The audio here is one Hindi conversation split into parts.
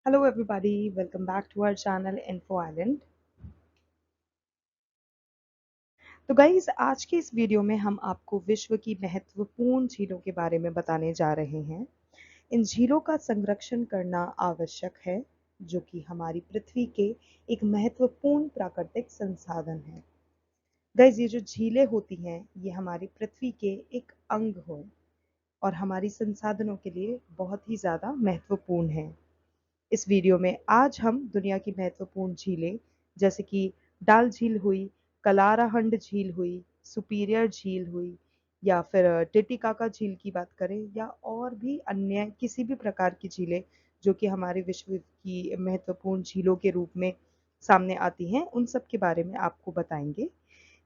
Hello everybody, welcome back to our channel Info Island। तो गाइज आज के इस वीडियो में हम आपको विश्व की महत्वपूर्ण झीलों के बारे में बताने जा रहे हैं। इन झीलों का संरक्षण करना आवश्यक है, जो कि हमारी पृथ्वी के एक महत्वपूर्ण प्राकृतिक संसाधन है। गाइज ये जो झीलें होती हैं ये हमारी पृथ्वी के एक अंग हो और हमारी संसाधनों के लिए बहुत ही ज़्यादा महत्वपूर्ण है। इस वीडियो में आज हम दुनिया की महत्वपूर्ण झीलें जैसे कि डाल झील हुई, कलाराहंड झील हुई, सुपीरियर झील हुई या फिर टिटिकाका झील की बात करें या और भी अन्य किसी भी प्रकार की झीलें जो कि हमारे विश्व की महत्वपूर्ण झीलों के रूप में सामने आती हैं, उन सब के बारे में आपको बताएंगे।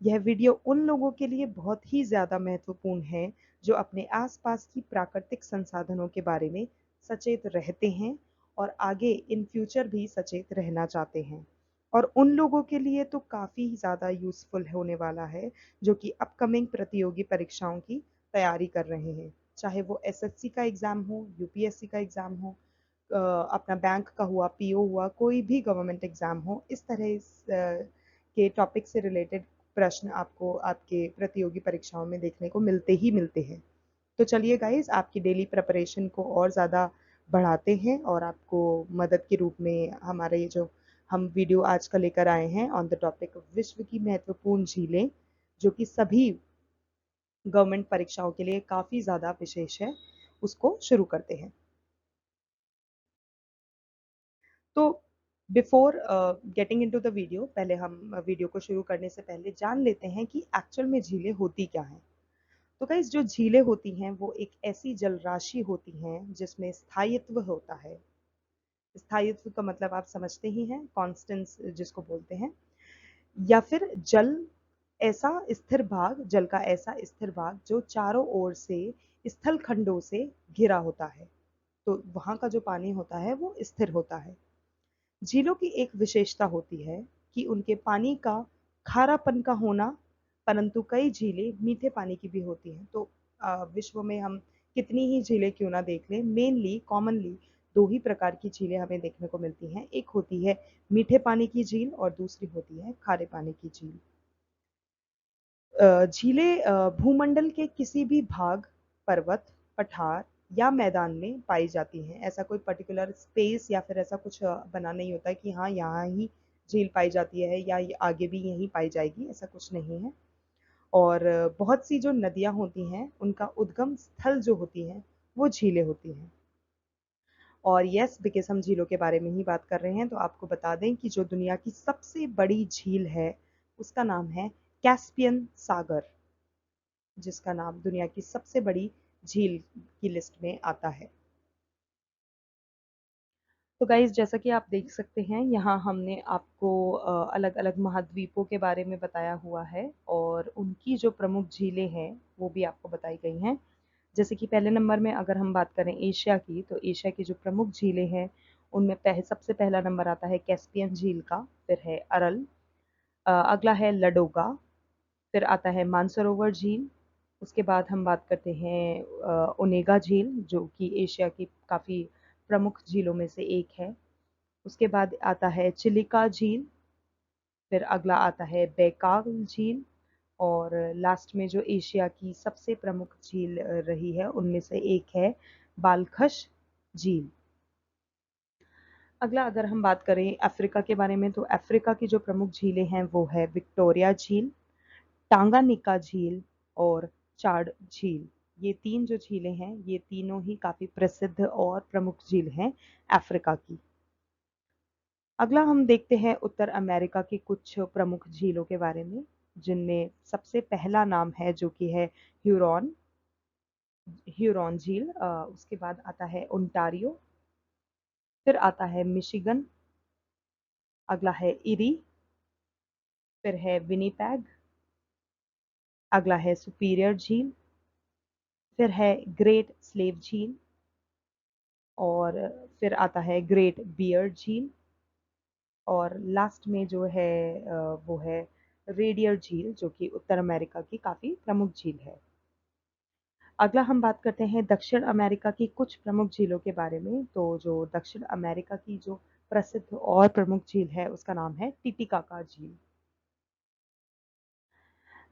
यह वीडियो उन लोगों के लिए बहुत ही ज़्यादा महत्वपूर्ण है जो अपने आसपास की प्राकृतिक संसाधनों के बारे में सचेत रहते हैं और आगे इन फ्यूचर भी सचेत रहना चाहते हैं। और उन लोगों के लिए तो काफ़ी ज़्यादा यूज़फुल होने वाला है जो कि अपकमिंग प्रतियोगी परीक्षाओं की तैयारी कर रहे हैं, चाहे वो एसएससी का एग्ज़ाम हो, यूपीएससी का एग्ज़ाम हो, अपना बैंक का हुआ, पीओ हुआ, कोई भी गवर्नमेंट एग्ज़ाम हो। इस तरह के टॉपिक से रिलेटेड प्रश्न आपको आपके प्रतियोगी परीक्षाओं में देखने को मिलते ही मिलते हैं। तो चलिए गाइज आपकी डेली प्रिपरेशन को और ज़्यादा बढ़ाते हैं और आपको मदद के रूप में हमारे ये जो हम वीडियो आज का लेकर आए हैं ऑन द टॉपिक विश्व की महत्वपूर्ण झीलें, जो कि सभी गवर्नमेंट परीक्षाओं के लिए काफ़ी ज़्यादा विशेष है, उसको शुरू करते हैं। तो before getting into the video, पहले हम वीडियो को शुरू करने से पहले जान लेते हैं कि एक्चुअल में झीलें होती क्या हैं। तो गाइस जो झीलें होती हैं वो एक ऐसी जल राशि होती हैं जिसमें स्थायित्व होता है। स्थायित्व का मतलब आप समझते ही हैं, कॉन्स्टेंस जिसको बोलते हैं, या फिर जल का ऐसा स्थिर भाग जो चारों ओर से स्थल खंडों से घिरा होता है। तो वहां का जो पानी होता है वो स्थिर होता है। झीलों की एक विशेषता होती है कि उनके पानी का खारापन का होना, परंतु कई झीलें मीठे पानी की भी होती हैं। तो विश्व में हम कितनी ही झीलें क्यों ना देख लें, मेनली कॉमनली दो ही प्रकार की झीलें हमें देखने को मिलती हैं। एक होती है मीठे पानी की झील और दूसरी होती है खारे पानी की झील। झीलें भूमंडल के किसी भी भाग, पर्वत, पठार या मैदान में पाई जाती हैं। ऐसा कोई पर्टिकुलर स्पेस या फिर ऐसा कुछ बना नहीं होता है कि हाँ यहाँ ही झील पाई जाती है या ये आगे भी यहीं पाई जाएगी, ऐसा कुछ नहीं है। और बहुत सी जो नदियाँ होती हैं उनका उद्गम स्थल जो होती हैं वो झीलें होती हैं। और यस, बिकॉज हम झीलों के बारे में ही बात कर रहे हैं तो आपको बता दें कि जो दुनिया की सबसे बड़ी झील है उसका नाम है कैस्पियन सागर, जिसका नाम दुनिया की सबसे बड़ी झील की लिस्ट में आता है। तो गाइज जैसा कि आप देख सकते हैं यहाँ हमने आपको अलग अलग महाद्वीपों के बारे में बताया हुआ है और उनकी जो प्रमुख झीलें हैं वो भी आपको बताई गई हैं। जैसे कि पहले नंबर में अगर हम बात करें एशिया की, तो एशिया की जो प्रमुख झीलें हैं उनमें सबसे पहला नंबर आता है कैस्पियन झील का, फिर है अरल, अगला है लडोगा, फिर आता है मानसरोवर झील। उसके बाद हम बात करते हैं ओनेगा झील, जो कि एशिया की काफ़ी प्रमुख झीलों में से एक है। उसके बाद आता है चिलिका झील, फिर अगला आता है बैकाल झील, और लास्ट में जो एशिया की सबसे प्रमुख झील रही है उनमें से एक है बालखश झील। अगला अगर हम बात करें अफ्रीका के बारे में, तो अफ्रीका की जो प्रमुख झीलें हैं वो है विक्टोरिया झील, टांगानिका झील और चाड झील। ये तीन जो झीलें हैं ये तीनों ही काफ़ी प्रसिद्ध और प्रमुख झील हैं अफ्रीका की। अगला हम देखते हैं उत्तर अमेरिका की कुछ प्रमुख झीलों के बारे में, जिनमें सबसे पहला नाम है जो कि है ह्यूरॉन ह्यूरॉन झील। उसके बाद आता है ओंटारियो, फिर आता है मिशिगन, अगला है इरी, फिर है विनीपेग, अगला है सुपीरियर झील, फिर है ग्रेट स्लेव झील, और फिर आता है ग्रेट बियर झील, और लास्ट में जो है वो है रेडियर झील, जो कि उत्तर अमेरिका की काफ़ी प्रमुख झील है। अगला हम बात करते हैं दक्षिण अमेरिका की कुछ प्रमुख झीलों के बारे में। तो जो दक्षिण अमेरिका की जो प्रसिद्ध और प्रमुख झील है उसका नाम है टिटिकाका झील।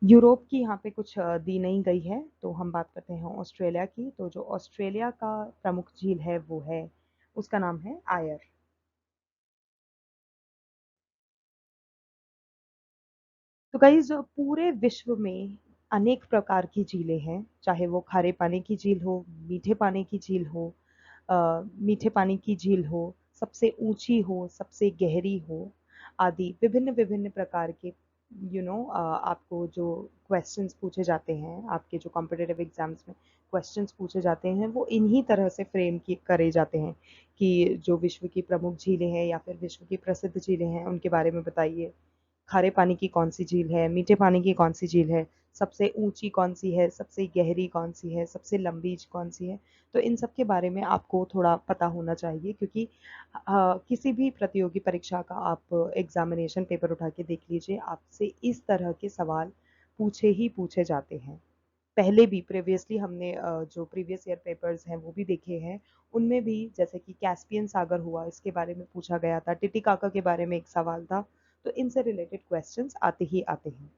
यूरोप की यहाँ पे कुछ दी नहीं गई है। तो हम बात करते हैं ऑस्ट्रेलिया की। तो जो ऑस्ट्रेलिया का प्रमुख झील है वो है, उसका नाम है आयर। तो गाइस पूरे विश्व में अनेक प्रकार की झीलें हैं, चाहे वो खारे पानी की झील हो, मीठे पानी की झील हो, मीठे पानी की झील हो, सबसे ऊंची हो, सबसे गहरी हो, आदि विभिन्न विभिन्न प्रकार के आपको जो क्वेश्चंस पूछे जाते हैं, आपके जो कॉम्पिटिटिव एग्जाम्स में क्वेश्चंस पूछे जाते हैं वो इन्हीं तरह से फ्रेम करे जाते हैं कि जो विश्व की प्रमुख झीलें हैं या फिर विश्व की प्रसिद्ध झीलें हैं उनके बारे में बताइए। खारे पानी की कौन सी झील है, मीठे पानी की कौन सी झील है, सबसे ऊंची कौन सी है, सबसे गहरी कौन सी है, सबसे लंबी कौन सी है। तो इन सब के बारे में आपको थोड़ा पता होना चाहिए, क्योंकि किसी भी प्रतियोगी परीक्षा का आप एग्जामिनेशन पेपर उठा के देख लीजिए, आपसे इस तरह के सवाल पूछे ही पूछे जाते हैं। पहले भी प्रीवियसली हमने जो प्रीवियस ईयर पेपर्स हैं वो भी देखे हैं। उनमें भी जैसे कि कैस्पियन सागर हुआ, इसके बारे में पूछा गया था, टिटिकाका के बारे में एक सवाल था। तो इनसे रिलेटेड क्वेश्चंस आते ही आते हैं।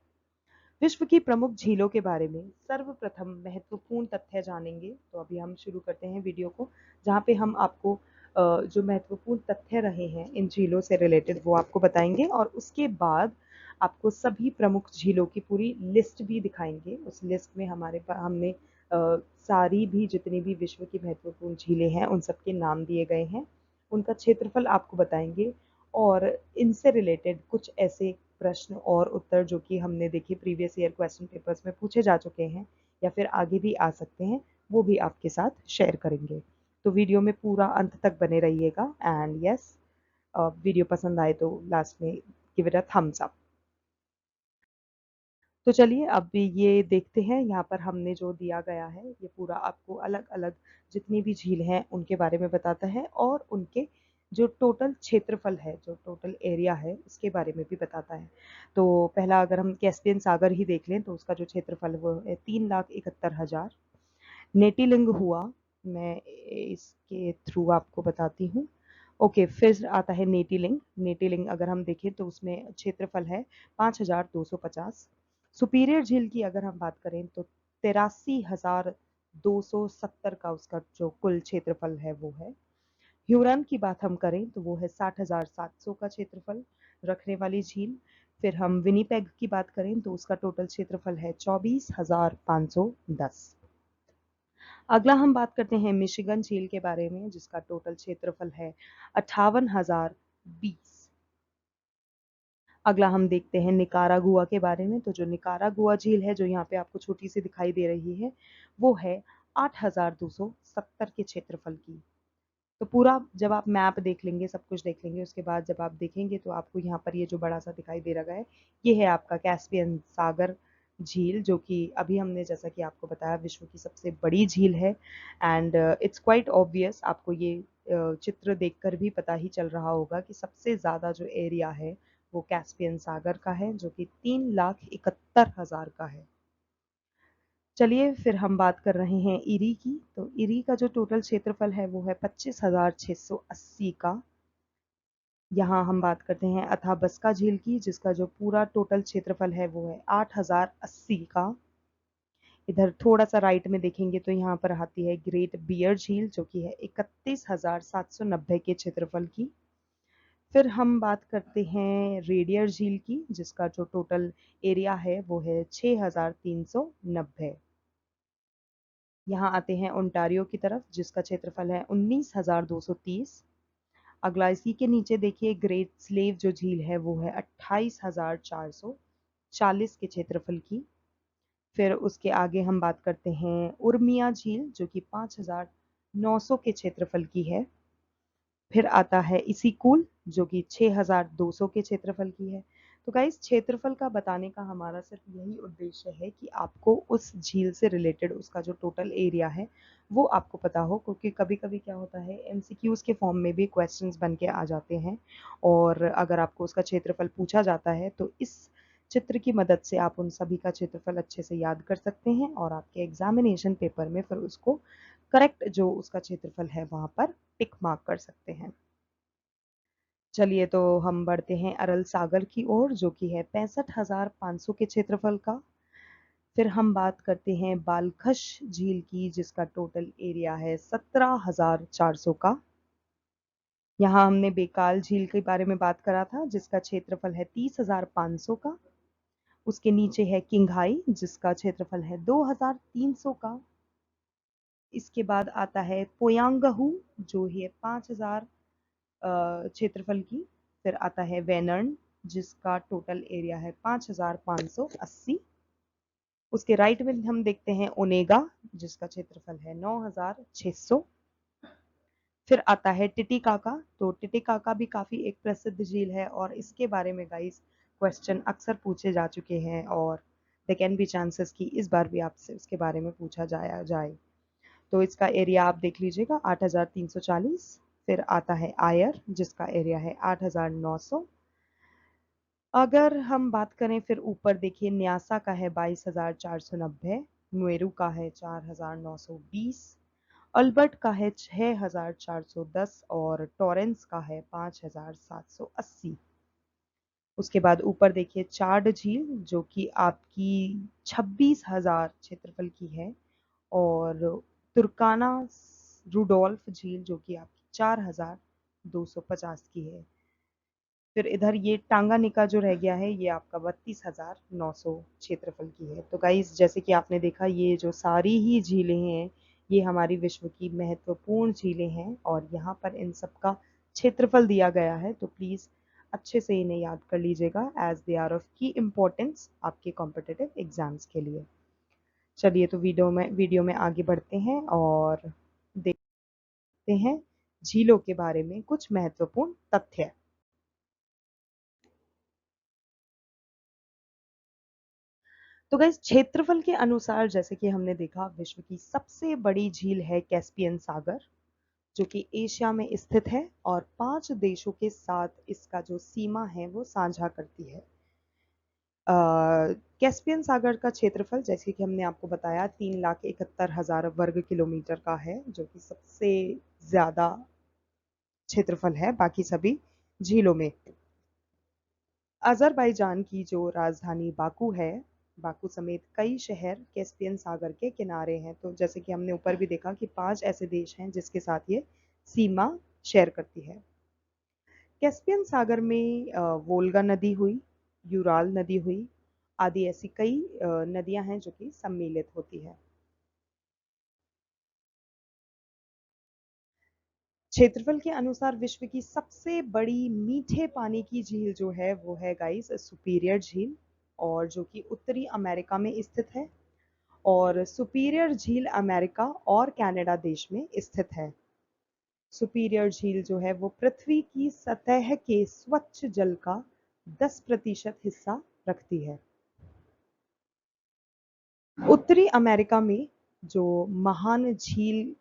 विश्व की प्रमुख झीलों के बारे में सर्वप्रथम महत्वपूर्ण तथ्य जानेंगे। तो अभी हम शुरू करते हैं वीडियो को, जहाँ पे हम आपको जो महत्वपूर्ण तथ्य रहे हैं इन झीलों से रिलेटेड वो आपको बताएंगे, और उसके बाद आपको सभी प्रमुख झीलों की पूरी लिस्ट भी दिखाएंगे। उस लिस्ट में हमने सारी भी जितनी भी विश्व की महत्वपूर्ण झीलें हैं उन सबके नाम दिए गए हैं, उनका क्षेत्रफल आपको बताएंगे, और इनसे रिलेटेड कुछ ऐसे प्रश्न और उत्तर जो कि हमने देखे प्रीवियस ईयर क्वेश्चन पेपर्स में पूछे जा चुके हैं या फिर आगे भी आ सकते हैं, वो भी आपके साथ शेयर करेंगे। तो वीडियो में पूरा अंत तक बने रहिएगा। एंड यस, वीडियो पसंद आए तो लास्ट में give it a thumbs up. तो चलिए अब ये देखते हैं, यहाँ पर हमने जो दिया गया है ये पूरा आपको अलग अलग जितनी भी झील हैं उनके बारे में बताता है, और उनके जो टोटल क्षेत्रफल है, जो टोटल एरिया है उसके बारे में भी बताता है। तो पहला अगर हम कैस्पियन सागर ही देख लें तो उसका जो क्षेत्रफल है वो है 3,71,000। नेटिलिंग हुआ, मैं इसके थ्रू आपको बताती हूँ। ओके, फिर आता है नेटिलिंग। नेटिलिंग अगर हम देखें तो उसमें क्षेत्रफल है 5,250। सुपीरियर झील की अगर हम बात करें तो 83,270 का उसका जो कुल क्षेत्रफल है वो है। ह्यूरन की बात हम करें तो वो है 60,700 का क्षेत्रफल रखने वाली झील। फिर हम विनीपेग की बात करें तो उसका टोटल क्षेत्रफल है 24,510। अगला हम बात करते हैं मिशिगन झील के बारे में, जिसका टोटल क्षेत्रफल है 58,020। अगला हम देखते हैं निकारागुआ के बारे में। तो जो निकारागुआ झील है, जो यहाँ पे आपको छोटी सी दिखाई दे रही है, वो है 8,270 के क्षेत्रफल की। तो पूरा जब आप मैप देख लेंगे, सब कुछ देख लेंगे, उसके बाद जब आप देखेंगे तो आपको यहाँ पर ये जो बड़ा सा दिखाई दे रहा है, ये है आपका कैस्पियन सागर झील, जो कि अभी हमने जैसा कि आपको बताया विश्व की सबसे बड़ी झील है। एंड इट्स क्वाइट ऑब्वियस, आपको ये चित्र देखकर भी पता ही चल रहा होगा कि सबसे ज़्यादा जो एरिया है वो कैस्पियन सागर का है, जो कि 3,71,000 का है। चलिए फिर हम बात कर रहे हैं इरी की। तो इरी का जो टोटल क्षेत्रफल है वो है 25,680 का। यहाँ हम बात करते हैं अथाबस्का झील की, जिसका जो पूरा टोटल क्षेत्रफल है वो है 8,080 का। इधर थोड़ा सा राइट में देखेंगे तो यहाँ पर आती है ग्रेट बियर झील, जो कि है 31,790 के क्षेत्रफल की। फिर हम बात करते हैं रेडियर झील की, जिसका जो टोटल एरिया है वो है 6,390। यहाँ आते हैं ओंटारियो की तरफ, जिसका क्षेत्रफल है 19,230। अगला इसी के नीचे देखिए ग्रेट स्लेव जो झील है वो है 28,440 के क्षेत्रफल की। फिर उसके आगे हम बात करते हैं उर्मिया झील, जो कि 5,900 के क्षेत्रफल की है। फिर आता है इसिकूल, जो कि 6,200 के क्षेत्रफल की है। तो गाइस, क्षेत्रफल का बताने का हमारा सिर्फ यही उद्देश्य है कि आपको उस झील से रिलेटेड उसका जो टोटल एरिया है वो आपको पता हो, क्योंकि कभी कभी क्या होता है एमसीक्यूज के फॉर्म में भी क्वेश्चंस बन के आ जाते हैं, और अगर आपको उसका क्षेत्रफल पूछा जाता है तो इस चित्र की मदद से आप उन सभी का क्षेत्रफल अच्छे से याद कर सकते हैं और आपके एग्जामिनेशन पेपर में फिर उसको करेक्ट जो उसका क्षेत्रफल है वहाँ पर टिक मार्क कर सकते हैं। चलिए तो हम बढ़ते हैं अरल सागर की ओर, जो कि है 65,500 के क्षेत्रफल का। फिर हम बात करते हैं बालखश झील की, जिसका टोटल एरिया है 17,400 का। यहाँ हमने बेकाल झील के बारे में बात करा था, जिसका क्षेत्रफल है 30,500 का। उसके नीचे है किंघाई, जिसका क्षेत्रफल है 2,300 का। इसके बाद आता है पोयांगहू, जो है 5,000 क्षेत्रफल की। फिर आता है वेनर्न, जिसका टोटल एरिया है 5,580। उसके राइट में हम देखते हैं ओनेगा, जिसका क्षेत्रफल है 9,600। फिर आता है टिटिकाका। तो टिटिकाका भी काफ़ी एक प्रसिद्ध झील है और इसके बारे में गाइस क्वेश्चन अक्सर पूछे जा चुके हैं और दे कैन बी चांसेस कि इस बार भी आपसे उसके बारे में पूछा जाए। तो इसका एरिया आप देख लीजिएगा 8,340। फिर आता है आयर, जिसका एरिया है 8,900। अगर हम बात करें फिर ऊपर देखिए न्यासा का है 22,490, मुएरू का है 4,920, अल्बर्ट का है 6,410 और टॉरेंस का है 5,780। उसके बाद ऊपर देखिए चार्ड झील, जो कि आपकी 26,000 क्षेत्रफल की है, और तुर्काना रुडोल्फ झील, जो कि आपकी 4,250 की है। फिर इधर ये टांगानिका जो रह गया है, ये आपका 32,900 क्षेत्रफल की है। तो गाइस जैसे कि आपने देखा, ये जो सारी ही झीलें हैं ये हमारी विश्व की महत्वपूर्ण झीलें हैं और यहाँ पर इन सब का क्षेत्रफल दिया गया है। तो प्लीज़ अच्छे से इन्हें याद कर लीजिएगा एज दे आर ऑफ की इम्पोर्टेंस आपके कॉम्पिटिटिव एग्जाम्स के लिए। चलिए तो वीडियो में आगे बढ़ते हैं और देखते हैं झीलों के बारे में कुछ महत्वपूर्ण तथ्य। तो गाइस क्षेत्रफल के अनुसार जैसे कि हमने देखा, विश्व की सबसे बड़ी झील है कैस्पियन सागर, जो कि एशिया में स्थित है और 5 देशों के साथ इसका जो सीमा है वो साझा करती है। कैस्पियन सागर का क्षेत्रफल जैसे कि हमने आपको बताया 3,71,000 वर्ग किलोमीटर का है, जो कि सबसे ज्यादा क्षेत्रफल है बाकी सभी झीलों में। अजरबैजान की जो राजधानी बाकू है, बाकू समेत कई शहर कैस्पियन सागर के किनारे हैं। तो जैसे कि हमने ऊपर भी देखा कि 5 ऐसे देश हैं जिसके साथ ये सीमा शेयर करती है। कैस्पियन सागर में वोल्गा नदी हुई, यूराल नदी हुई, आदि ऐसी कई नदियां हैं जो कि सम्मिलित होती है। क्षेत्रफल के अनुसार विश्व की सबसे बड़ी मीठे पानी की झील जो है वो है गाइस सुपीरियर झील, और जो कि उत्तरी अमेरिका में स्थित है। और सुपीरियर झील अमेरिका और कनाडा देश में स्थित है। सुपीरियर झील जो है वो पृथ्वी की सतह के स्वच्छ जल का 10% हिस्सा रखती है। उत्तरी अमेरिका में जो महान झील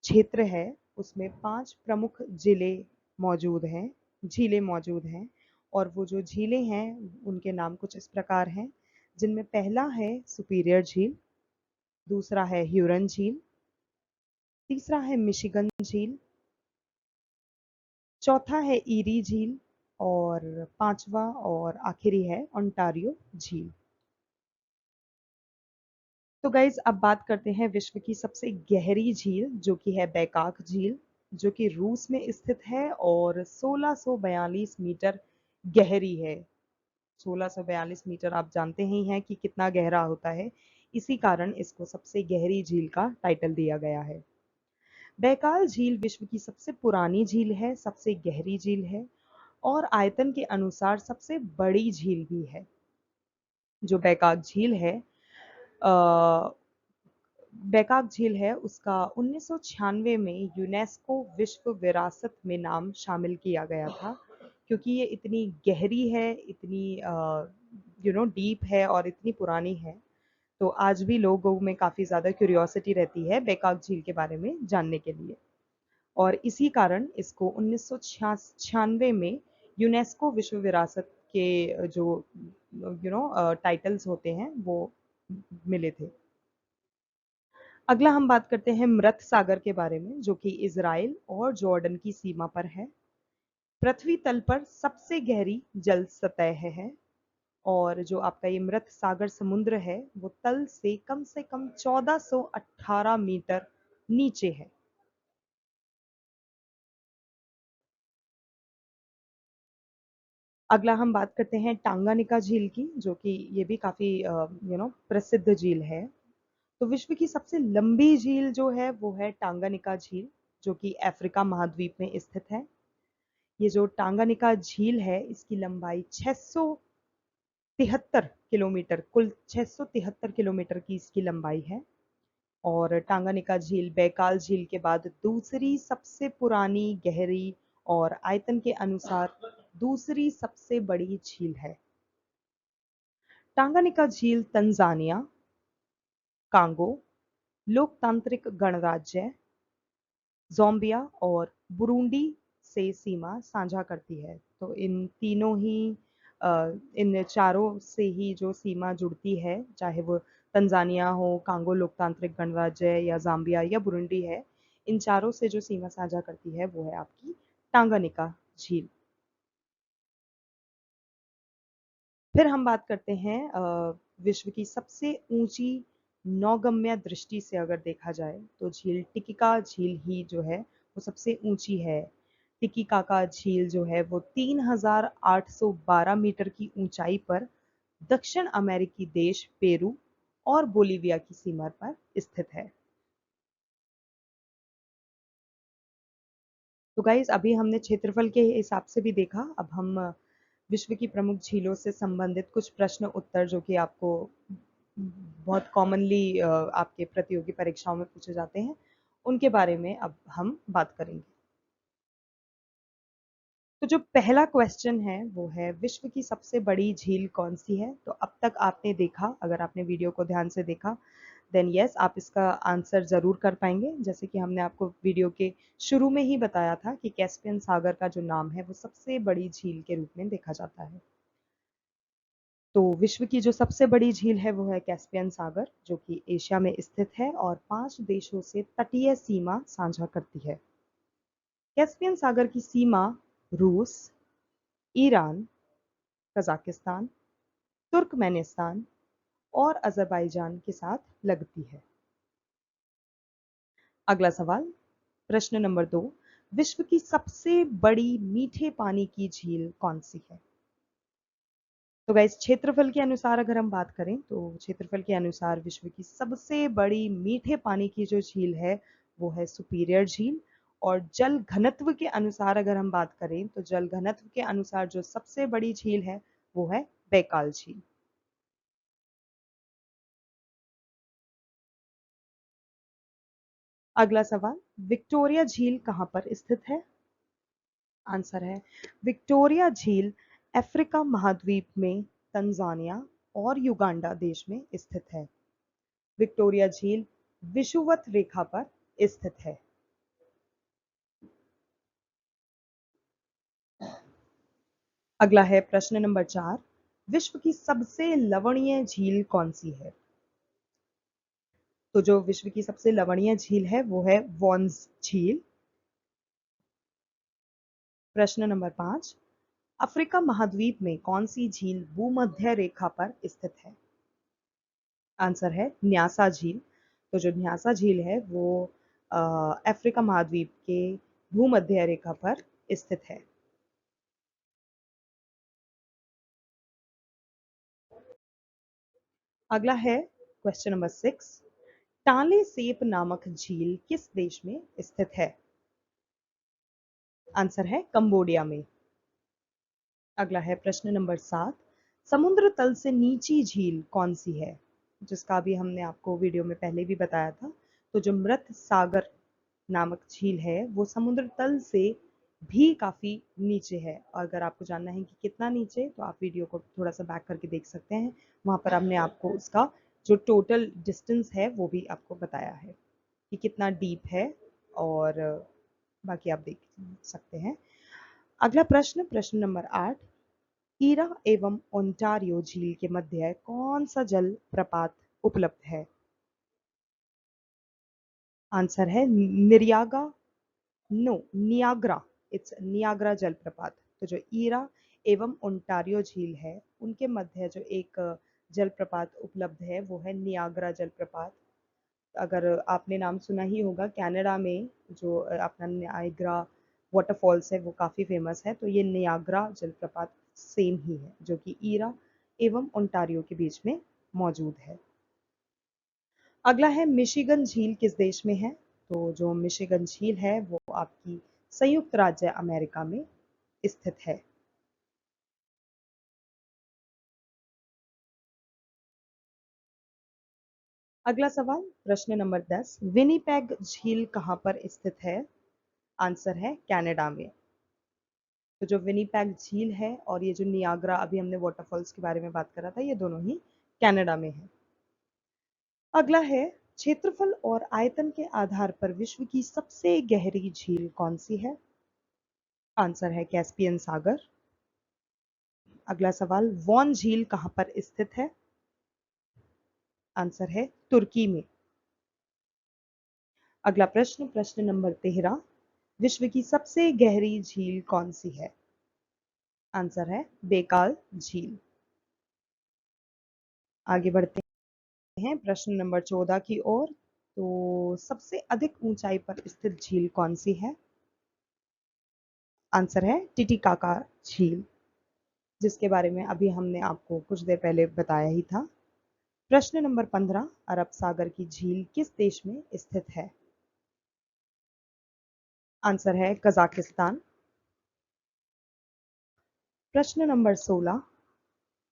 क्षेत्र है उसमें 5 प्रमुख झीलें मौजूद हैं। और वो जो झीलें हैं उनके नाम कुछ इस प्रकार हैं, जिनमें पहला है सुपीरियर झील, दूसरा है ह्यूरन झील, तीसरा है मिशिगन झील, चौथा है ईरी झील और पांचवा और आखिरी है ओंटारियो झील। तो गाइज अब बात करते हैं विश्व की सबसे गहरी झील, जो कि है बैकाक झील, जो कि रूस में स्थित है और 1642 मीटर गहरी है। 1642 मीटर आप जानते ही हैं कि कितना गहरा होता है, इसी कारण इसको सबसे गहरी झील का टाइटल दिया गया है। बैकाल झील विश्व की सबसे पुरानी झील है, सबसे गहरी झील है और आयतन के अनुसार सबसे बड़ी झील भी है। जो बैकाक झील है उसका 1996 में यूनेस्को विश्व विरासत में नाम शामिल किया गया था, क्योंकि ये इतनी गहरी है, इतनी डीप है और इतनी पुरानी है। तो आज भी लोगों में काफ़ी ज़्यादा क्यूरियोसिटी रहती है बैकाक झील के बारे में जानने के लिए, और इसी कारण इसको 1996 में यूनेस्को विश्व विरासत के जो टाइटल्स होते हैं वो मिले थे। अगला हम बात करते हैं मृत सागर के बारे में, जो कि इजराइल और जॉर्डन की सीमा पर है। पृथ्वी तल पर सबसे गहरी जल सतह है और जो आपका ये मृत सागर समुद्र है वो तल से कम 1418 मीटर नीचे है। अगला हम बात करते हैं टांगानिका झील की, जो कि ये भी काफी प्रसिद्ध झील है। तो विश्व की सबसे लंबी झील जो है वो है टांगानिका झील, जो कि अफ्रीका महाद्वीप में स्थित है। ये जो टांगानिका झील है इसकी लंबाई 673 किलोमीटर, कुल 673 किलोमीटर की इसकी लंबाई है। और टांगानिका झील बैकाल झील के बाद दूसरी सबसे पुरानी, गहरी और आयतन के अनुसार दूसरी सबसे बड़ी झील है। टांगानिका झील तंजानिया, कांगो, लोकतांत्रिक गणराज्य ज़ाम्बिया और बुरुंडी से सीमा साझा करती है। तो इन तीनों ही इन चारों से ही जो सीमा जुड़ती है, चाहे वो तंजानिया हो, कांगो लोकतांत्रिक गणराज्य या ज़ाम्बिया या बुरुंडी है, इन चारों से जो सीमा साझा करती है वो है आपकी टांगानिका झील। फिर हम बात करते हैं विश्व की सबसे ऊंची नौगम्य दृष्टि से अगर देखा जाए तो झील टिटिकाका झील ही जो है वो सबसे ऊंची है। टिटिकाका झील जो है वो 3812 मीटर की ऊंचाई पर दक्षिण अमेरिकी देश पेरू और बोलीविया की सीमा पर स्थित है। तो गाइज अभी हमने क्षेत्रफल के हिसाब से भी देखा, अब हम विश्व की प्रमुख झीलों से संबंधित कुछ प्रश्न उत्तर जो कि आपको बहुत कॉमनली आपके प्रतियोगी परीक्षाओं में पूछे जाते हैं, उनके बारे में अब हम बात करेंगे। तो जो पहला क्वेश्चन है वो है विश्व की सबसे बड़ी झील कौन सी है। तो अब तक आपने देखा, अगर आपने वीडियो को ध्यान से देखा देन यस आप इसका आंसर जरूर कर पाएंगे। जैसे कि हमने आपको वीडियो के शुरू में ही बताया था कि कैस्पियन सागर का जो नाम है वो सबसे बड़ी झील के रूप में देखा जाता है। तो विश्व की जो सबसे बड़ी झील है वो है कैस्पियन सागर, जो कि एशिया में स्थित है और 5 देशों से तटीय सीमा साझा करती है। कैस्पियन सागर की सीमा रूस, ईरान, कजाकिस्तान, तुर्कमेनिस्तान और अजरबैजान के साथ लगती है। अगला सवाल, प्रश्न नंबर 2, विश्व की सबसे बड़ी मीठे पानी की झील कौन सी है। तो गाइस क्षेत्रफल के अनुसार अगर हम बात करें तो क्षेत्रफल के अनुसार विश्व की सबसे बड़ी मीठे पानी की जो झील है वो है सुपीरियर झील। और जल घनत्व के अनुसार अगर हम बात करें तो जल घनत्व के अनुसार जो सबसे बड़ी झील है वो है बैकाल झील। अगला सवाल, विक्टोरिया झील कहां पर स्थित है। आंसर है विक्टोरिया झील अफ्रीका महाद्वीप में तंजानिया और युगांडा देश में स्थित है। विक्टोरिया झील विषुवत रेखा पर स्थित है। अगला है प्रश्न नंबर 4, विश्व की सबसे लवणीय झील कौन सी है। तो जो विश्व की सबसे लवणीय झील है वो है वॉन्स झील। प्रश्न नंबर 5, अफ्रीका महाद्वीप में कौन सी झील भूमध्य रेखा पर स्थित है। आंसर है न्यासा झील। तो जो न्यासा झील है वो अफ्रीका महाद्वीप के भूमध्य रेखा पर स्थित है। अगला है क्वेश्चन नंबर 6, टाले सेप नामक झील किस देश में स्थित है। आंसर है कंबोडिया में। अगला है प्रश्न नंबर 7, समुद्र तल से नीची झील कौन सी है, जिसका भी हमने आपको वीडियो में पहले भी बताया था। तो जो मृत सागर नामक झील है वो समुद्र तल से भी काफी नीचे है। और अगर आपको जानना है कि कितना नीचे, तो आप वीडियो को थोड़ा सा बैक करके देख सकते हैं, वहां पर हमने आपको उसका जो टोटल डिस्टेंस है वो भी आपको बताया है कि कितना डीप है। और बाकी आप देख सकते हैं। अगला प्रश्न, प्रश्न नंबर 8, ईरा एवं ओंटारियो झील के मध्य कौन सा जल प्रपात उपलब्ध है? आंसर है निरियागा, नो, नियाग्रा। इट्स नियाग्रा जलप्रपात। तो जो ईरा एवं ओंटारियो झील है उनके मध्य जो एक जलप्रपात उपलब्ध है वो है नियाग्रा जलप्रपात। अगर आपने नाम सुना ही होगा, कनाडा में जो अपना नियाग्रा वाटरफॉल्स है वो काफ़ी फेमस है, तो ये नियाग्रा जलप्रपात सेम ही है जो कि ईरा एवं ओंटारियो के बीच में मौजूद है। अगला है मिशिगन झील किस देश में है? तो जो मिशिगन झील है वो आपकी संयुक्त राज्य अमेरिका में स्थित है। अगला सवाल, प्रश्न नंबर 10, विनीपेग झील कहाँ पर स्थित है? आंसर है कनाडा में। तो जो विनीपेग झील है और ये जो नियाग्रा अभी हमने वाटरफॉल्स के बारे में बात करा था, ये दोनों ही कनाडा में है। अगला है, क्षेत्रफल और आयतन के आधार पर विश्व की सबसे गहरी झील कौन सी है? आंसर है कैस्पियन सागर। अगला सवाल, वॉन झील कहाँ पर स्थित है? आंसर है तुर्की में। अगला प्रश्न, प्रश्न नंबर 13, विश्व की सबसे गहरी झील कौन सी है? आंसर है बेकाल झील। आगे बढ़ते हैं प्रश्न नंबर 14 की ओर। तो सबसे अधिक ऊंचाई पर स्थित झील कौन सी है? आंसर है टिटिकाका झील, जिसके बारे में अभी हमने आपको कुछ देर पहले बताया ही था। प्रश्न नंबर 15, अरब सागर की झील किस देश में स्थित है? आंसर है कजाकिस्तान। प्रश्न नंबर 16,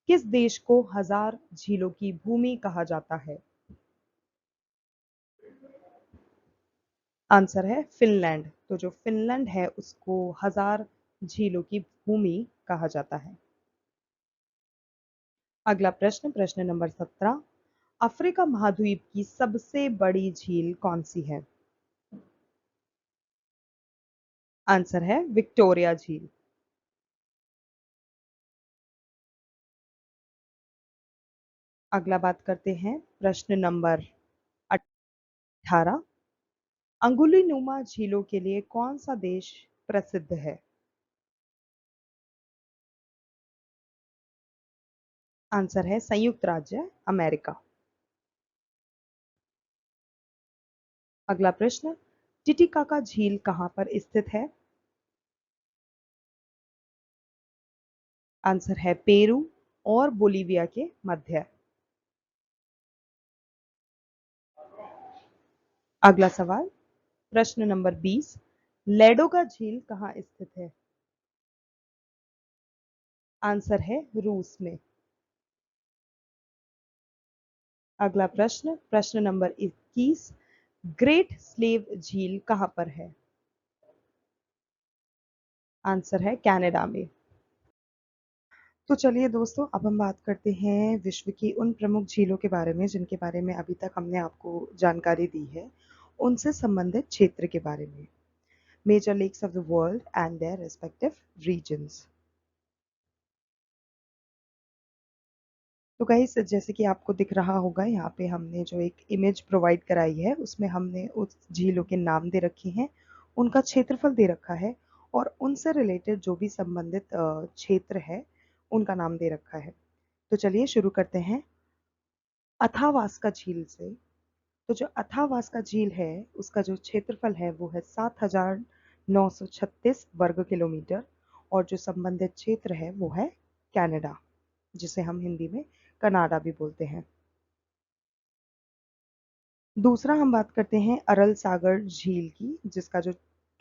किस देश को हजार झीलों की भूमि कहा जाता है? आंसर है फिनलैंड। तो जो फिनलैंड है उसको हजार झीलों की भूमि कहा जाता है। अगला प्रश्न, प्रश्न नंबर 17, अफ्रीका महाद्वीप की सबसे बड़ी झील कौन सी है? आंसर है विक्टोरिया झील। अगला बात करते हैं प्रश्न नंबर 18, अंगुली नुमा झीलों के लिए कौन सा देश प्रसिद्ध है? आंसर है संयुक्त राज्य अमेरिका। अगला प्रश्न, टिटिकाका झील कहाँ पर स्थित है? आंसर है पेरू और बोलीविया के मध्य। अगला सवाल, प्रश्न नंबर 20, लेडोगा झील कहाँ स्थित है? आंसर है रूस में। अगला प्रश्न, प्रश्न नंबर 21, ग्रेट स्लेव झील कहाँ पर है? आंसर है कनाडा में। तो चलिए दोस्तों, अब हम बात करते हैं विश्व की उन प्रमुख झीलों के बारे में जिनके बारे में अभी तक हमने आपको जानकारी दी है, उनसे संबंधित क्षेत्र के बारे में। Major lakes of the world and their respective regions. तो गाइस, जैसे कि आपको दिख रहा होगा, यहाँ पे हमने जो एक इमेज प्रोवाइड कराई है उसमें हमने उस झीलों के नाम दे रखे हैं, उनका क्षेत्रफल दे रखा है और उनसे रिलेटेड जो भी संबंधित क्षेत्र है उनका नाम दे रखा है। तो चलिए शुरू करते हैं अथावास्का झील से। तो जो अथावास्का झील है उसका जो क्षेत्रफल है वो है 7,936 वर्ग किलोमीटर और जो संबंधित क्षेत्र है वो है कनाडा, जिसे हम हिंदी में कनाडा भी बोलते हैं। दूसरा हम बात करते हैं अरल सागर झील की, जिसका जो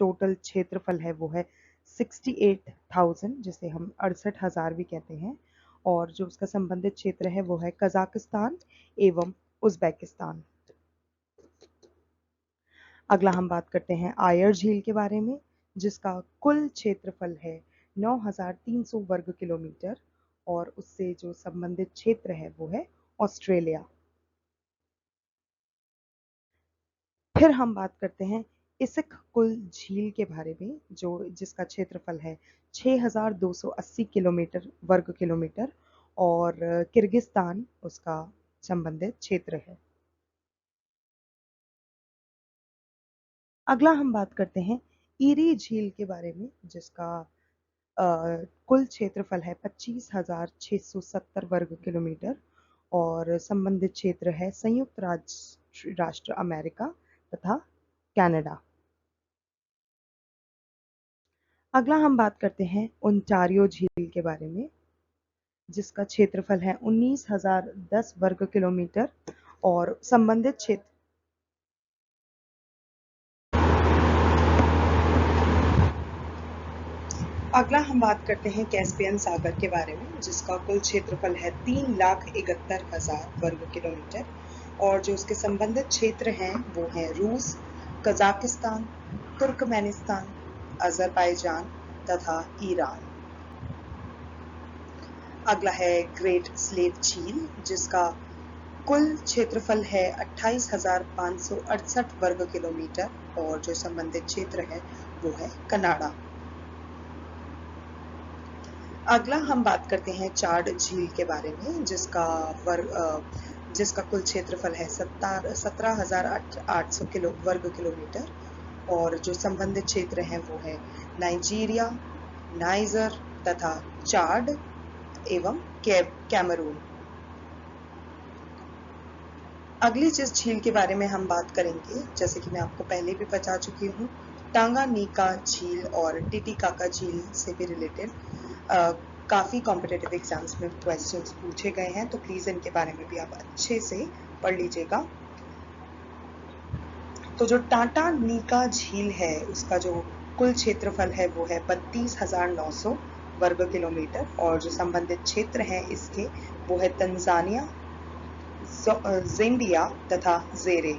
टोटल क्षेत्रफल है वो है 68,000, जिसे हम 68,000 भी कहते हैं और जो उसका संबंधित क्षेत्र है वो है कजाकिस्तान एवं उज्बेकिस्तान। अगला हम बात करते हैं आयर झील के बारे में, जिसका कुल क्षेत्रफल है 9,300 वर्ग किलोमीटर और उससे जो संबंधित क्षेत्र है वो है ऑस्ट्रेलिया। फिर हम बात करते हैं इसिक कुल झील के बारे में जिसका क्षेत्रफल है 6,280 किलोमीटर वर्ग किलोमीटर और किर्गिस्तान उसका संबंधित क्षेत्र है। अगला हम बात करते हैं ईरी झील के बारे में जिसका कुल क्षेत्रफल है 25,670 वर्ग किलोमीटर और संबंधित क्षेत्र है संयुक्त राष्ट्र अमेरिका तथा कनाडा। अगला हम बात करते हैं ओंटारियो झील के बारे में जिसका क्षेत्रफल है 19,010 वर्ग किलोमीटर और संबंधित क्षेत्र अगला हम बात करते हैं कैस्पियन सागर के बारे में जिसका कुल क्षेत्रफल है 3,71,000 वर्ग किलोमीटर और जो उसके संबंधित क्षेत्र हैं वो हैं रूस, कजाकिस्तान, तुर्कमेनिस्तान, अजरबैजान तथा ईरान। अगला है ग्रेट स्लेट झील जिसका कुल क्षेत्रफल है 28,568 वर्ग किलोमीटर और जो संबंधित क्षेत्र है वो है कनाडा। अगला हम बात करते हैं चाड झील के बारे में जिसका कुल क्षेत्रफल है 17,800 वर्ग किलोमीटर और जो संबंधित क्षेत्र हैं वो है नाइजीरिया, नाइजर तथा चाड एवं कैमरून। अगली जिस झील के बारे में हम बात करेंगे जैसे कि मैं आपको पहले भी बता चुकी हूँ, टांगानिका झील और टिटिकाका झील से भी रिलेटेड काफ़ी कॉम्पिटिटिव एग्जाम्स में क्वेश्चंस पूछे गए हैं, तो प्लीज़ इनके बारे में भी आप अच्छे से पढ़ लीजिएगा। तो जो टाटानिका झील है उसका जो कुल क्षेत्रफल है वो है 32,900 वर्ग किलोमीटर और जो संबंधित क्षेत्र हैं इसके वो है तंजानिया, ज़ेम्बिया तथा ज़ेरे।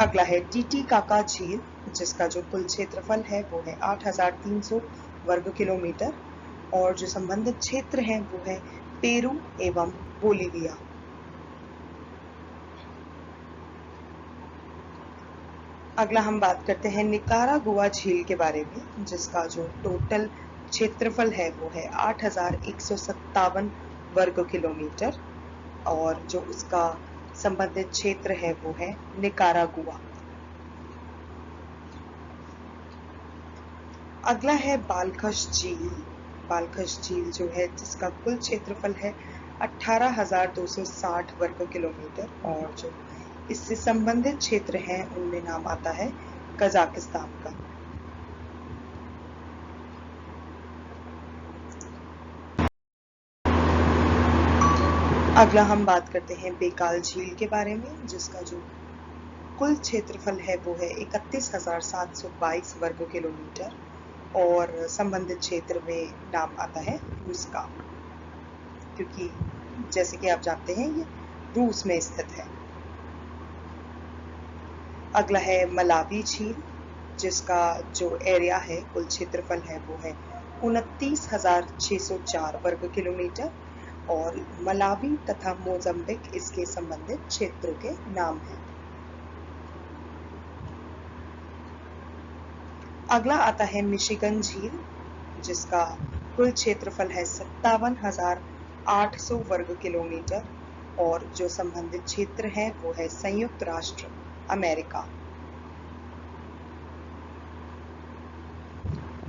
अगला है टिटिकाका झील जिसका जो कुल क्षेत्रफल है वो है 8,300 वर्ग किलोमीटर और जो संबंधित क्षेत्र हैं वो है पेरू एवं बोलीविया। अगला हम बात करते हैं निकारागुआ झील के बारे में जिसका जो टोटल क्षेत्रफल है वो है 8,157 वर्ग किलोमीटर और जो उसका संबंधित क्षेत्र है वो है निकारागुआ। अगला है बालखश झील। बालखश झील जो है जिसका कुल क्षेत्रफल है 18,260 वर्ग किलोमीटर और जो इससे संबंधित क्षेत्र हैं उनमें नाम आता है कजाकिस्तान का। अगला हम बात करते हैं बेकाल झील के बारे में जिसका जो कुल क्षेत्रफल है वो है 31,722 वर्ग किलोमीटर और संबंधित क्षेत्र में नाम आता है रूस का, क्योंकि जैसे कि आप जानते हैं ये रूस में स्थित है। अगला है मलावी झील जिसका जो एरिया है कुल क्षेत्रफल है वो है 29,604 वर्ग किलोमीटर और मलावी तथा मोजाम्बिक इसके संबंधित क्षेत्रों के नाम हैं। अगला आता है मिशिगन झील जिसका कुल क्षेत्रफल है 57,800 वर्ग किलोमीटर और जो संबंधित क्षेत्र है वो है संयुक्त राष्ट्र अमेरिका।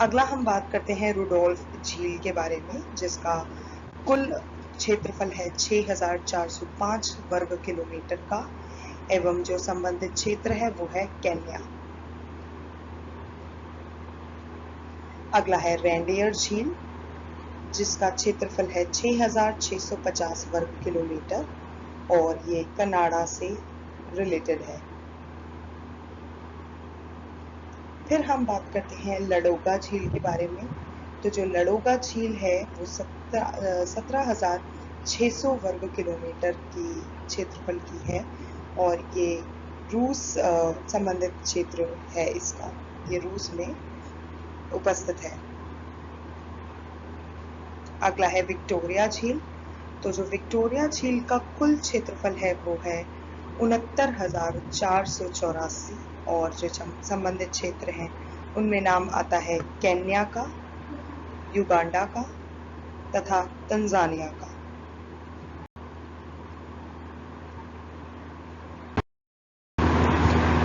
अगला हम बात करते हैं रुडोल्फ झील के बारे में जिसका कुल क्षेत्रफल है 6,405 वर्ग किलोमीटर का एवं जो संबंधित क्षेत्र है वो है केन्या। अगला है रेंडियर झील जिसका क्षेत्रफल है 6,650 वर्ग किलोमीटर और ये कनाडा से रिलेटेड है। फिर हम बात करते हैं लडोगा झील के बारे में। तो जो लडोगा झील है वो 17,600 वर्ग किलोमीटर की क्षेत्रफल की है और ये रूस संबंधित क्षेत्र है इसका, ये रूस में उपस्थित है। अगला है विक्टोरिया झील। तो जो विक्टोरिया झील का कुल क्षेत्रफल है वो है 69,484 और जो संबंधित क्षेत्र हैं उनमें नाम आता है केन्या का, युगांडा का तथा तंजानिया का।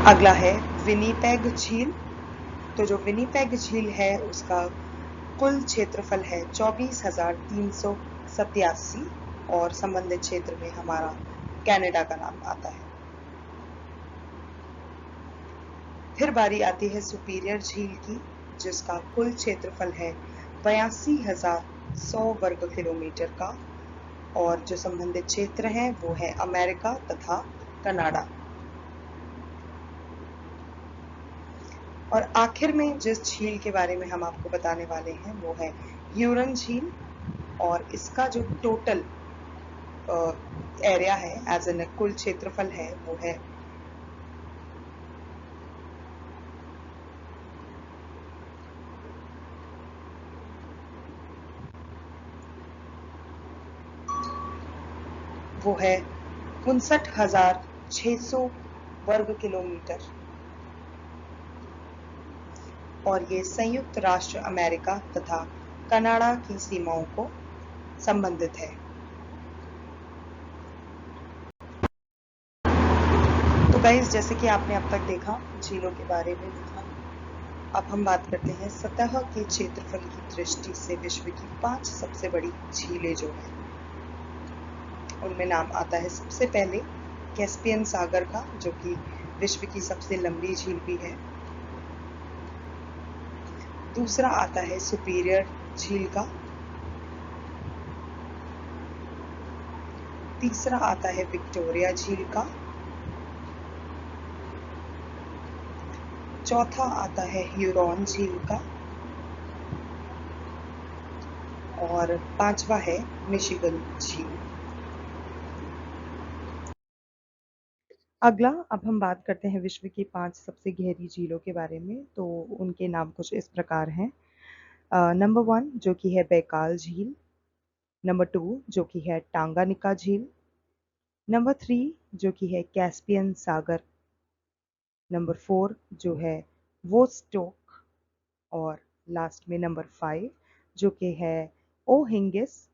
अगला है विनिपेग झील। तो जो विनिपेग झील है उसका कुल क्षेत्रफल है 24,387 और संबंधित क्षेत्र में हमारा कनाडा का नाम आता है। फिर बारी आती है सुपीरियर झील की, जिसका कुल क्षेत्रफल है 82,100 वर्ग किलोमीटर का और जो संबंधित क्षेत्र है वो है अमेरिका तथा कनाडा। और आखिर में जिस झील के बारे में हम आपको बताने वाले हैं वो है ह्यूरन झील और इसका जो टोटल एरिया है एज एन कुल क्षेत्रफल है वो है 59,600 वर्ग किलोमीटर और ये संयुक्त राष्ट्र अमेरिका तथा कनाडा की सीमाओं को संबंधित है। तो गाइस, जैसे कि आपने अब तक देखा, झीलों के बारे में देखा, अब हम बात करते हैं सतह के क्षेत्रफल की दृष्टि से विश्व की 5 सबसे बड़ी झीलें जो हैं उनमें नाम आता है सबसे पहले कैस्पियन सागर का, जो कि विश्व की सबसे लंबी झील भी है। दूसरा आता है सुपीरियर झील का। तीसरा आता है विक्टोरिया झील का। चौथा आता है ह्यूरॉन झील का और पांचवा है मिशिगन झील। अगला, अब हम बात करते हैं विश्व की 5 सबसे गहरी झीलों के बारे में। तो उनके नाम कुछ इस प्रकार हैं। नंबर 1 जो कि है बैकाल झील। नंबर 2 जो कि है टांगानिका झील। नंबर 3 जो कि है कैस्पियन सागर। नंबर 4 जो है वोस्टोक और लास्ट में नंबर 5 जो कि है ओहिंगिस,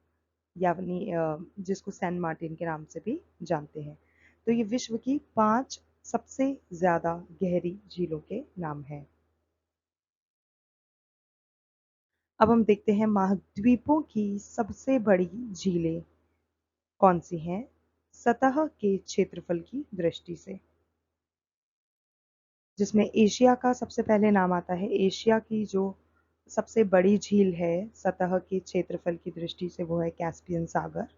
यानी जिसको सैन मार्टिन के नाम से भी जानते हैं। तो ये विश्व की 5 सबसे ज्यादा गहरी झीलों के नाम हैं। अब हम देखते हैं महाद्वीपों की सबसे बड़ी झीलें कौन सी हैं सतह के क्षेत्रफल की दृष्टि से, जिसमें एशिया का सबसे पहले नाम आता है। एशिया की जो सबसे बड़ी झील है सतह के क्षेत्रफल की दृष्टि से वो है कैस्पियन सागर।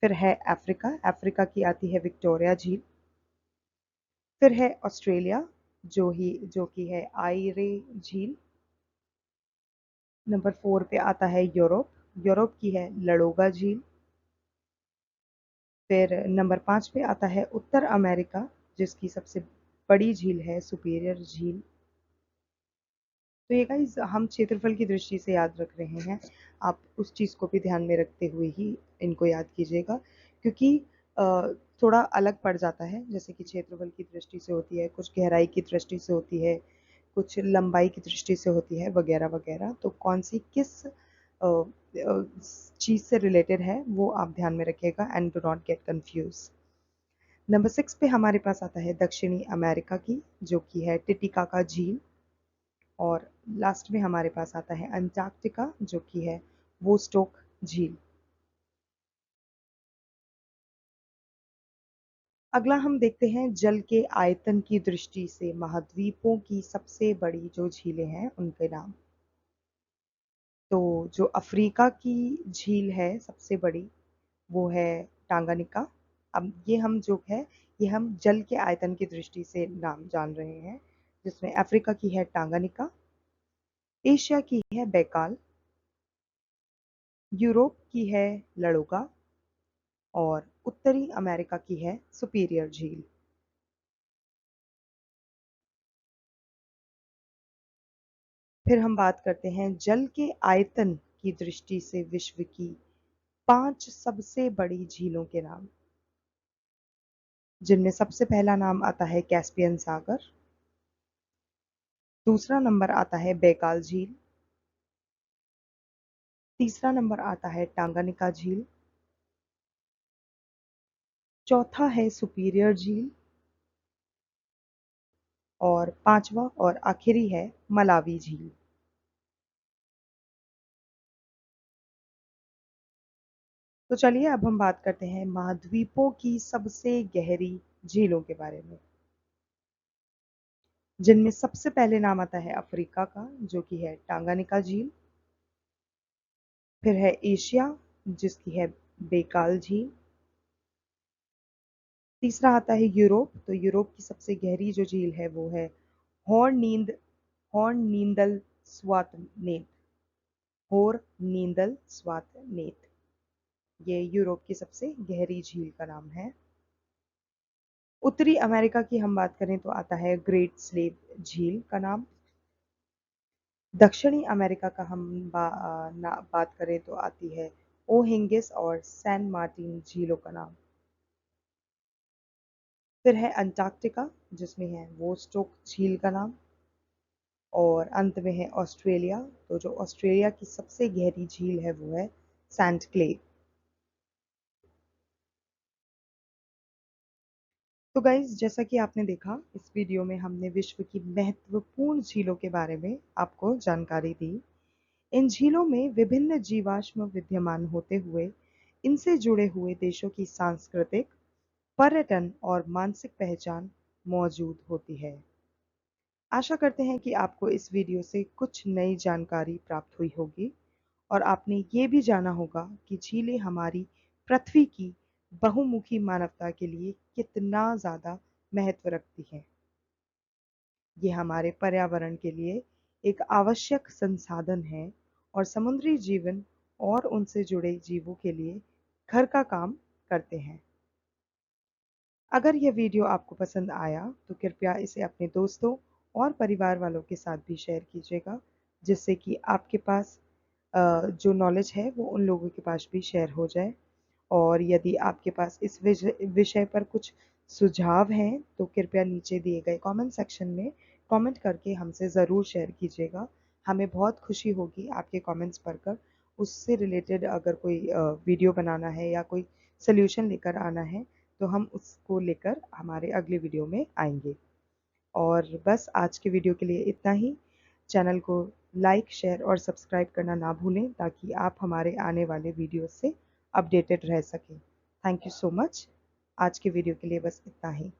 फिर है अफ्रीका, अफ्रीका की आती है विक्टोरिया झील। फिर है ऑस्ट्रेलिया जो कि है आइरे झील। नंबर 4 पे आता है यूरोप, यूरोप की है लडोगा झील। फिर नंबर 5 पे आता है उत्तर अमेरिका, जिसकी सबसे बड़ी झील है सुपीरियर झील। तो ये गाइस हम क्षेत्रफल की दृष्टि से याद रख रहे हैं, आप उस चीज़ को भी ध्यान में रखते हुए ही इनको याद कीजिएगा, क्योंकि थोड़ा अलग पड़ जाता है। जैसे कि क्षेत्रफल की दृष्टि से होती है, कुछ गहराई की दृष्टि से होती है, कुछ लंबाई की दृष्टि से होती है, वगैरह वगैरह। तो कौन सी किस चीज़ से रिलेटेड है वो आप ध्यान में रखिएगा and do not get confuse. Number 6 पे हमारे पास आता है दक्षिणी अमेरिका की, जो कि है टिटिकाका झील। और लास्ट में हमारे पास आता है अंटार्कटिका, जो कि है वोस्टोक झील। अगला हम देखते हैं जल के आयतन की दृष्टि से महाद्वीपों की सबसे बड़ी जो झीलें हैं उनके नाम। तो जो अफ्रीका की झील है सबसे बड़ी वो है टांगानिका। अब ये हम जो है ये हम जल के आयतन की दृष्टि से नाम जान रहे हैं, जिसमें अफ्रीका की है टांगानिका, एशिया की है बैकाल, यूरोप की है लडोगा और उत्तरी अमेरिका की है सुपीरियर झील। फिर हम बात करते हैं जल के आयतन की दृष्टि से विश्व की 5 सबसे बड़ी झीलों के नाम। जिनमें सबसे पहला नाम आता है कैस्पियन सागर, दूसरा नंबर आता है बैकाल झील, तीसरा नंबर आता है टांगानिका झील, चौथा है सुपीरियर झील और पांचवा और आखिरी है मलावी झील। तो चलिए अब हम बात करते हैं महाद्वीपों की सबसे गहरी झीलों के बारे में, जिनमें सबसे पहले नाम आता है अफ्रीका का, जो कि है टांगानिका झील। फिर है एशिया, जिसकी है बैकाल झील। तीसरा आता है यूरोप, तो यूरोप की सबसे गहरी जो झील है वो है हॉर्न नींदल स्वातनेत, होर नींदल स्वातनेत। ये यूरोप की सबसे गहरी झील का नाम है। उत्तरी अमेरिका की हम बात करें तो आता है ग्रेट स्लेव झील का नाम। दक्षिणी अमेरिका का हम बात करें तो आती है ओहिंगिस और सैन मार्टिन झीलों का नाम। फिर है अंटार्कटिका, जिसमें है वोस्टोक झील का नाम। और अंत में है ऑस्ट्रेलिया, तो जो ऑस्ट्रेलिया की सबसे गहरी झील है वो है सैंट क्लेव। तो गाइज, जैसा कि आपने देखा, इस वीडियो में हमने विश्व की महत्वपूर्ण झीलों के बारे में आपको जानकारी दी। इन झीलों में विभिन्न जीवाश्म विद्यमान होते हुए इनसे जुड़े हुए देशों की सांस्कृतिक, पर्यटन और मानसिक पहचान मौजूद होती है। आशा करते हैं कि आपको इस वीडियो से कुछ नई जानकारी प्राप्त हुई होगी और आपने ये भी जाना होगा कि झीलें हमारी पृथ्वी की बहुमुखी मानवता के लिए कितना ज़्यादा महत्व रखती हैं। ये हमारे पर्यावरण के लिए एक आवश्यक संसाधन है और समुद्री जीवन और उनसे जुड़े जीवों के लिए घर का काम करते हैं। अगर यह वीडियो आपको पसंद आया तो कृपया इसे अपने दोस्तों और परिवार वालों के साथ भी शेयर कीजिएगा, जिससे कि आपके पास जो नॉलेज है वो उन लोगों के पास भी शेयर हो जाए। और यदि आपके पास इस विषय पर कुछ सुझाव हैं तो कृपया नीचे दिए गए कमेंट सेक्शन में कमेंट करके हमसे ज़रूर शेयर कीजिएगा। हमें बहुत खुशी होगी आपके कमेंट्स पढ़कर। उससे रिलेटेड अगर कोई वीडियो बनाना है या कोई सल्यूशन लेकर आना है तो हम उसको लेकर हमारे अगले वीडियो में आएंगे। और बस आज के वीडियो के लिए इतना ही। चैनल को लाइक, शेयर और सब्सक्राइब करना ना भूलें ताकि आप हमारे आने वाले वीडियो से अपडेटेड रह सकें। Thank you so much. आज के वीडियो के लिए बस इतना ही।